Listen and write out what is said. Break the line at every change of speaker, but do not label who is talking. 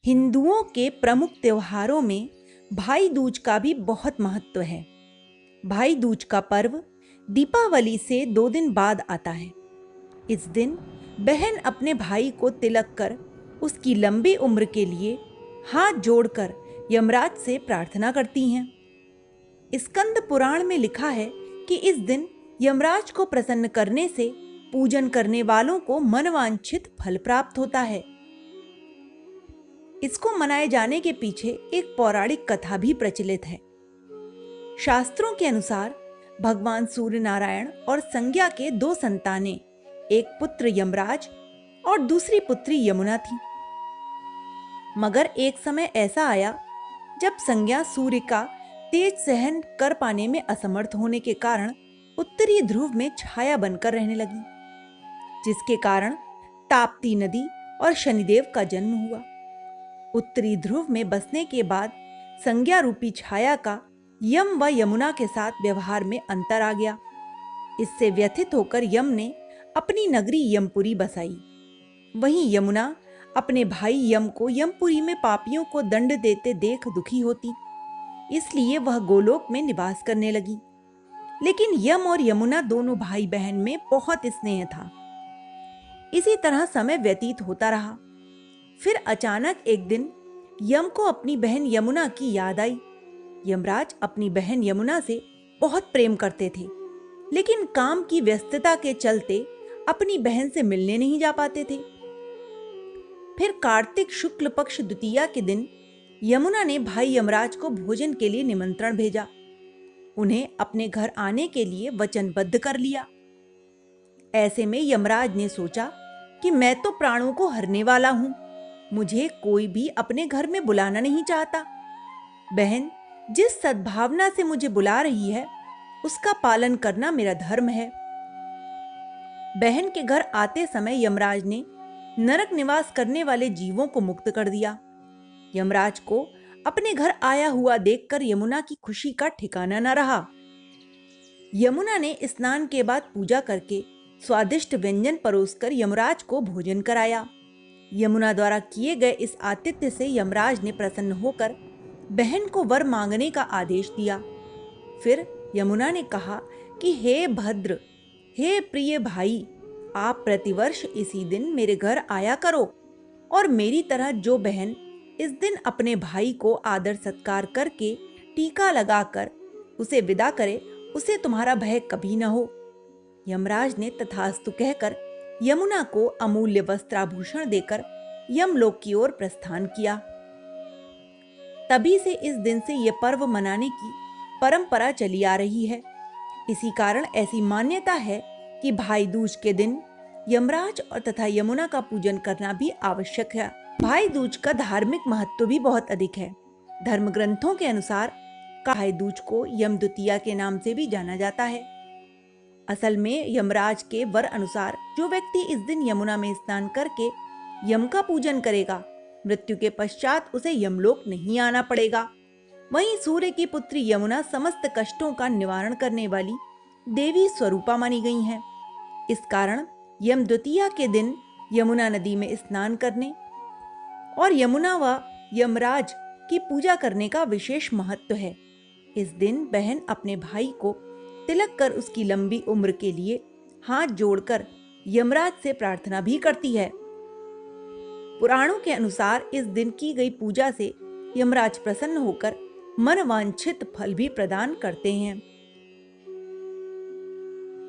हिंदुओं के प्रमुख त्योहारों में भाई दूज का भी बहुत महत्व है। भाई दूज का पर्व दीपावली से 2 दिन बाद आता है। इस दिन बहन अपने भाई को तिलक कर उसकी लंबी उम्र के लिए हाथ जोड़कर यमराज से प्रार्थना करती हैं। स्कंद पुराण में लिखा है कि इस दिन यमराज को प्रसन्न करने से पूजन करने वालों को मनवांछित फल प्राप्त होता है। इसको मनाए जाने के पीछे एक पौराणिक कथा भी प्रचलित है। शास्त्रों के अनुसार भगवान सूर्य नारायण और संज्ञा के 2 संतानें, एक पुत्र यमराज और दूसरी पुत्री यमुना थी। मगर एक समय ऐसा आया जब संज्ञा सूर्य का तेज सहन कर पाने में असमर्थ होने के कारण उत्तरी ध्रुव में छाया बनकर रहने लगी, जिसके कारण ताप्ती नदी और शनिदेव का जन्म हुआ। उत्तरी ध्रुव में बसने के बाद संज्ञा रूपी छाया का यम व यमुना के साथ व्यवहार में अंतर आ गया। इससे व्यथित होकर यम ने अपनी नगरी यमपुरी बसाई। वहीं यमुना अपने भाई यम को यमपुरी में पापियों को दंड देते देख दुखी होती, इसलिए वह गोलोक में निवास करने लगी। लेकिन यम और यमुना दोनों भाई बहन में बहुत स्नेह था। इसी तरह समय व्यतीत होता रहा। फिर अचानक एक दिन यम को अपनी बहन यमुना की याद आई। यमराज अपनी बहन यमुना से बहुत प्रेम करते थे, लेकिन काम की व्यस्तता के चलते अपनी बहन से मिलने नहीं जा पाते थे। फिर कार्तिक शुक्ल पक्ष द्वितीया के दिन यमुना ने भाई यमराज को भोजन के लिए निमंत्रण भेजा। उन्हें अपने घर आने के लिए वचनबद्ध कर लिया। ऐसे में यमराज ने सोचा कि मैं तो प्राणों को हरने वाला हूं, मुझे कोई भी अपने घर में बुलाना नहीं चाहता। बहन जिस सद्भावना से मुझे बुला रही है उसका पालन करना मेरा धर्म है। बहन के घर आते समय यमराज ने नरक निवास करने वाले जीवों को मुक्त कर दिया। यमराज को अपने घर आया हुआ देखकर यमुना की खुशी का ठिकाना न रहा। यमुना ने स्नान के बाद पूजा करके स्वादिष्ट व्यंजन परोसकर यमराज को भोजन कराया। यमुना द्वारा किए गए इस आतिथ्य से यमराज ने प्रसन्न होकर बहन को वर मांगने का आदेश दिया। फिर यमुना ने कहा कि हे भद्र, हे प्रिय भाई, आप प्रतिवर्ष इसी दिन मेरे घर आया करो और मेरी तरह जो बहन इस दिन अपने भाई को आदर सत्कार करके टीका लगाकर उसे विदा करे, उसे तुम्हारा भय कभी न हो। यमराज ने तथास्तु कहकर यमुना को अमूल्य वस्त्राभूषण देकर यमलोक की ओर प्रस्थान किया। तभी से इस दिन से यह पर्व मनाने की परंपरा चली आ रही है। इसी कारण ऐसी मान्यता है कि भाई दूज के दिन यमराज और तथा यमुना का पूजन करना भी आवश्यक है। भाई दूज का धार्मिक महत्व भी बहुत अधिक है। धर्म ग्रंथों के अनुसार भाई दूज को यम द्वितीया के नाम से भी जाना जाता है। असल में यमराज के वर अनुसार जो व्यक्ति इस दिन यमुना में स्नान करके यम का पूजन करेगा, मृत्यु के पश्चात उसे यमलोक नहीं आना पड़ेगा। वहीं सूर्य की पुत्री यमुना समस्त कष्टों का निवारण करने वाली देवी स्वरूपा मानी गई हैं। इस कारण यम द्वितीया के दिन यमुना नदी में स्नान करने और यमुना व यमराज की पूजा करने का विशेष महत्व है। इस दिन बहन अपने भाई को तिलक कर उसकी लंबी उम्र के लिए हाथ जोड़कर यमराज से प्रार्थना भी करती है। पुराणों के अनुसार इस दिन की गई पूजा से यमराज प्रसन्न होकर मनवांछित फल भी प्रदान करते हैं।